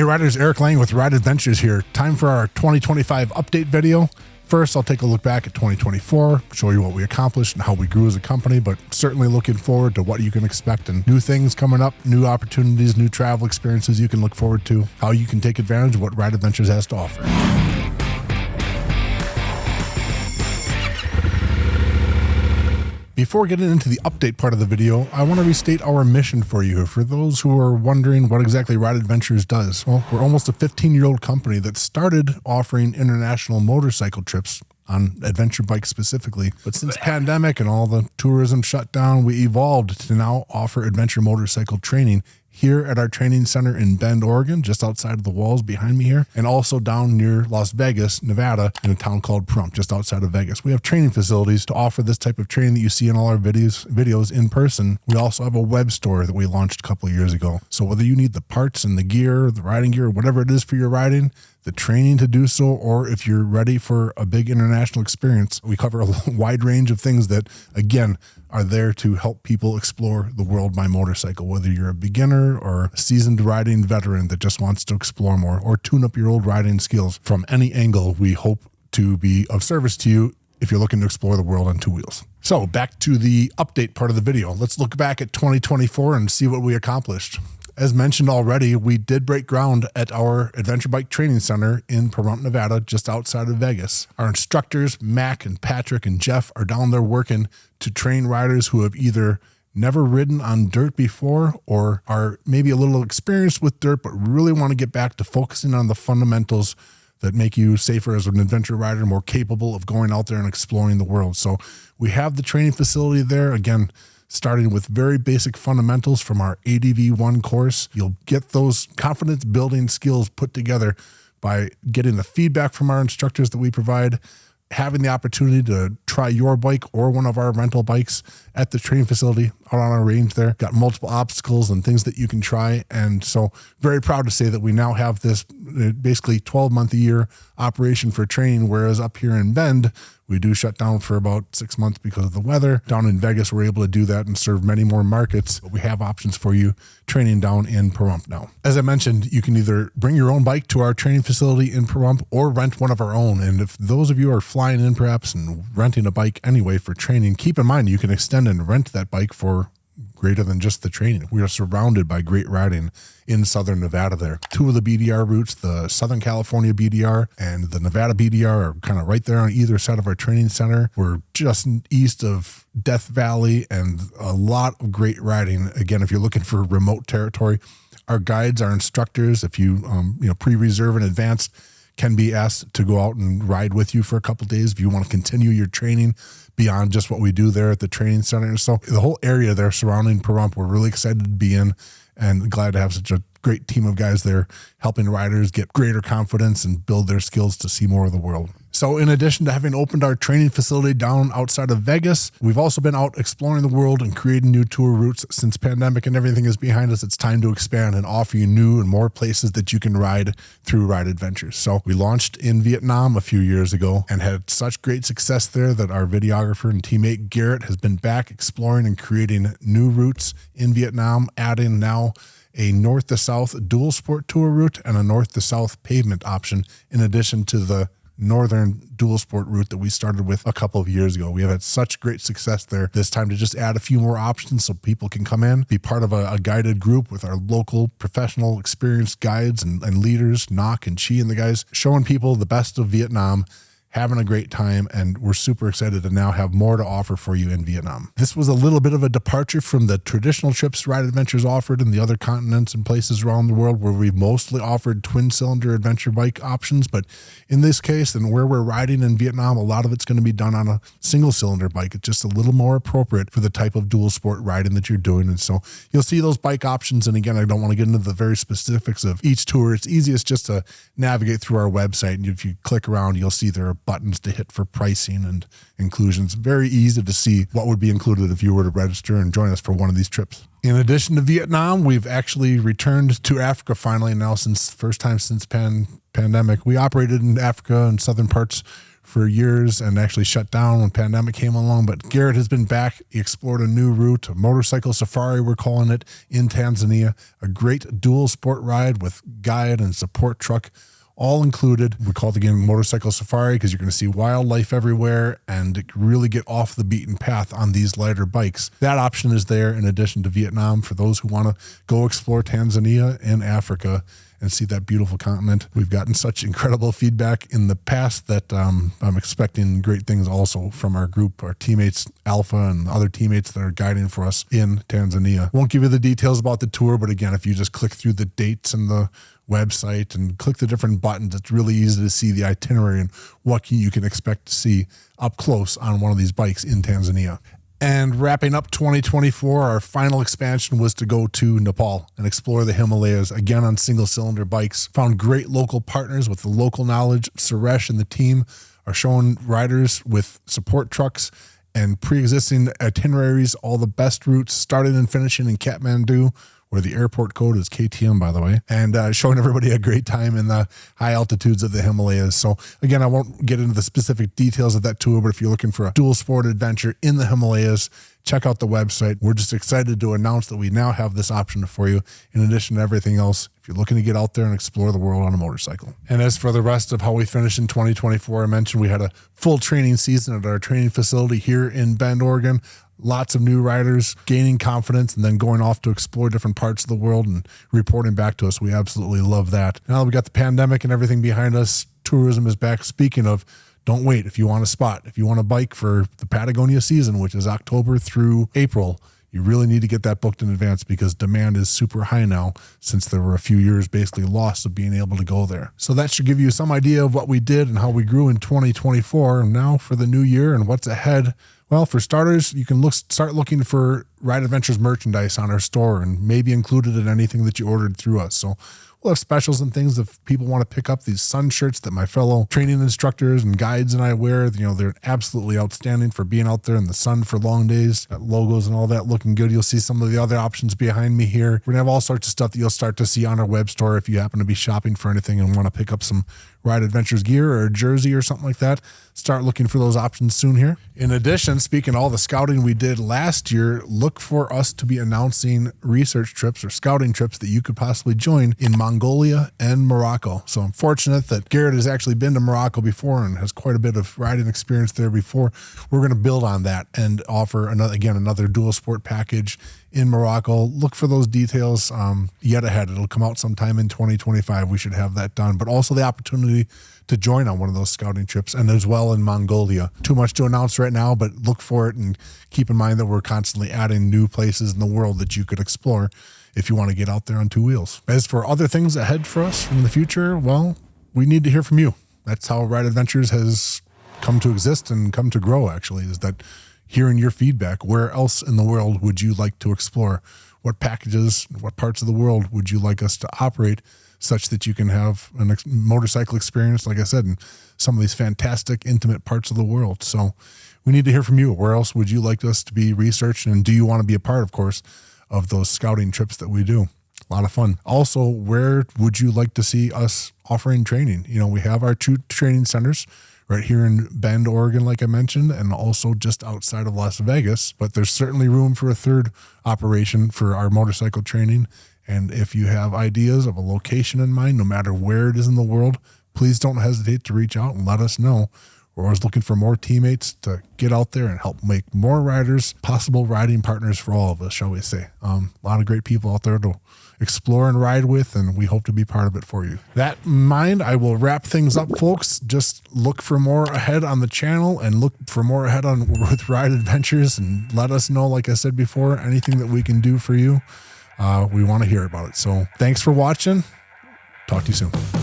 Hey riders, Eric Lang with Ride Adventures here. Time for our 2025 update video. First, I'll take a look back at 2024, show you what we accomplished and how we grew as a company, but certainly looking forward to what you can expect and new things coming up, new opportunities, new travel experiences you can look forward to, how you can take advantage of what Ride Adventures has to offer. Before getting into the update part of the video, I want to restate our mission for you. For those who are wondering what exactly Ride Adventures does, well, we're almost a 15-year-old company that started offering international motorcycle trips on adventure bikes specifically. But since pandemic and all the tourism shut down, we evolved to now offer adventure motorcycle training here at our training center in Bend, Oregon, just outside of the walls behind me here, and also down near Las Vegas, Nevada, in a town called Pahrump, just outside of Vegas. We have training facilities to offer this type of training that you see in all our videos in person. We also have a web store that we launched a couple of years ago. So whether you need the parts and the gear, the riding gear, whatever it is for your riding, the training to do so, or if you're ready for a big international experience, we cover a wide range of things that, again, are there to help people explore the world by motorcycle, whether you're a beginner or a seasoned riding veteran that just wants to explore more or tune up your old riding skills. From any angle, we hope to be of service to you if you're looking to explore the world on two wheels. So back to the update part of the video. Let's look back at 2024 and see what we accomplished. As mentioned already, we did break ground at our Adventure Bike Training Center in Pahrump, Nevada, just outside of Vegas. Our instructors, Mac and Patrick and Jeff, are down there working to train riders who have either never ridden on dirt before or are maybe a little experienced with dirt, but really want to get back to focusing on the fundamentals that make you safer as an adventure rider, more capable of going out there and exploring the world. So we have the training facility there. Again, starting with very basic fundamentals from our ADV1 course. You'll get those confidence building skills put together by getting the feedback from our instructors that we provide, having the opportunity to try your bike or one of our rental bikes at the training facility out on our range there. Got multiple obstacles and things that you can try. And so very proud to say that we now have this basically 12-month a year operation for training, whereas up here in Bend, we do shut down for about 6 months because of the weather. Down in Vegas, we're able to do that and serve many more markets. But we have options for you training down in Pahrump now. As I mentioned, you can either bring your own bike to our training facility in Pahrump or rent one of our own. And if those of you are flying in perhaps and renting a bike anyway for training, keep in mind you can extend and rent that bike for greater than just the training. We are surrounded by great riding in Southern Nevada there. Two of the BDR routes, the Southern California BDR and the Nevada BDR, are kind of right there on either side of our training center. We're just east of Death Valley and a lot of great riding. Again, if you're looking for remote territory, our guides, our instructors, if you pre-reserve in advance, can be asked to go out and ride with you for a couple days if you want to continue your training beyond just what we do there at the training center. So the whole area there surrounding Pahrump, we're really excited to be in and glad to have such a great team of guys there helping riders get greater confidence and build their skills to see more of the world. So in addition to having opened our training facility down outside of Vegas, we've also been out exploring the world and creating new tour routes. Since pandemic and everything is behind us, it's time to expand and offer you new and more places that you can ride through Ride Adventures. So we launched in Vietnam a few years ago and had such great success there that our videographer and teammate Garrett has been back exploring and creating new routes in Vietnam, adding now a north to south dual sport tour route and a north to south pavement option, in addition to the northern dual sport route that we started with a couple of years ago. We have had such great success there. This time to just add a few more options so people can come in, be part of a guided group with our local professional experienced guides and leaders, Knock and Chi and the guys, showing people the best of Vietnam, having a great time, and we're super excited to now have more to offer for you in Vietnam. This was a little bit of a departure from the traditional trips Ride Adventures offered in the other continents and places around the world where we've mostly offered twin-cylinder adventure bike options, but in this case, and where we're riding in Vietnam, a lot of it's going to be done on a single-cylinder bike. It's just a little more appropriate for the type of dual sport riding that you're doing, and so you'll see those bike options, and again, I don't want to get into the very specifics of each tour. It's easiest just to navigate through our website, and if you click around, you'll see there are buttons to hit for pricing and inclusions. Very easy to see what would be included if you were to register and join us for one of these trips. In addition to Vietnam, we've actually returned to Africa finally now, since first time since pandemic. We operated in Africa and southern parts for years and actually shut down when pandemic came along. But Garrett has been back. He explored a new route, a motorcycle safari, we're calling it, in Tanzania. A great dual sport ride with guide and support truck all included. We call it again motorcycle safari because you're going to see wildlife everywhere and really get off the beaten path on these lighter bikes. That option is there in addition to Vietnam for those who want to go explore Tanzania and Africa and see that beautiful continent. We've gotten such incredible feedback in the past that I'm expecting great things also from our group, our teammates, Alpha and other teammates that are guiding for us in Tanzania. Won't give you the details about the tour, but again, if you just click through the dates and the website and click the different buttons, it's really easy to see the itinerary and what you can expect to see up close on one of these bikes in Tanzania. And wrapping up 2024, our final expansion was to go to Nepal and explore the Himalayas, again on single-cylinder bikes. Found great local partners with the local knowledge. Suresh and the team are showing riders with support trucks and pre-existing itineraries, all the best routes, starting and finishing in Kathmandu, where the airport code is KTM, by the way, and showing everybody a great time in the high altitudes of the Himalayas. So again, I won't get into the specific details of that tour, but if you're looking for a dual sport adventure in the Himalayas, check out the website. We're just excited to announce that we now have this option for you in addition to everything else if you're looking to get out there and explore the world on a motorcycle. And as for the rest of how we finished in 2024, I mentioned we had a full training season at our training facility here in Bend, Oregon. Lots of new riders gaining confidence and then going off to explore different parts of the world and reporting back to us. We absolutely love that. Now that we got the pandemic and everything behind us, tourism is back. Speaking of, don't wait. If you want a spot, if you want a bike for the Patagonia season, which is October through April, you really need to get that booked in advance because demand is super high now since there were a few years basically lost of being able to go there. So that should give you some idea of what we did and how we grew in 2024. And now for the new year and what's ahead. Well, for starters, you can start looking for Ride Adventures merchandise on our store and maybe included in anything that you ordered through us. So we'll have specials and things if people want to pick up these sun shirts that my fellow training instructors and guides and I wear. You know, they're absolutely outstanding for being out there in the sun for long days. Got logos and all that looking good. You'll see some of the other options behind me here. We're going to have all sorts of stuff that you'll start to see on our web store if you happen to be shopping for anything and want to pick up some Ride Adventures gear or a jersey or something like that. Start looking for those options soon here. In addition, speaking of all the scouting we did last year, look for us to be announcing research trips or scouting trips that you could possibly join in Mongolia and Morocco. So I'm fortunate that Garrett has actually been to Morocco before and has quite a bit of riding experience there before. We're going to build on that and offer another dual sport package in Morocco. Look for those details yet ahead. It'll come out sometime in 2025. We should have that done, but also the opportunity to join on one of those scouting trips and as well in Mongolia. Too much to announce right now, but look for it and keep in mind that we're constantly adding new places in the world that you could explore if you want to get out there on two wheels. As for other things ahead for us in the future, well, we need to hear from you. That's how Ride Adventures has come to exist and come to grow, actually, is that hearing your feedback. Where else in the world would you like to explore? What packages, what parts of the world would you like us to operate such that you can have a motorcycle experience, like I said, in some of these fantastic, intimate parts of the world? So we need to hear from you. Where else would you like us to be researched? And do you want to be a part, of course, of those scouting trips that we do? A lot of fun. Also, where would you like to see us offering training? You know, we have our 2 training centers right here in Bend, Oregon, like I mentioned, and also just outside of Las Vegas. But there's certainly room for a 3rd operation for our motorcycle training. And if you have ideas of a location in mind, no matter where it is in the world, please don't hesitate to reach out and let us know. We're always looking for more teammates to get out there and help make more riders possible riding partners for all of us, shall we say. A lot of great people out there to explore and ride with, and we hope to be part of it for you. That in mind, I will wrap things up, folks. Just look for more ahead on the channel and look for more ahead with Ride Adventures, and let us know, like I said before, anything that we can do for you. We want to hear about it. So thanks for watching. Talk to you soon.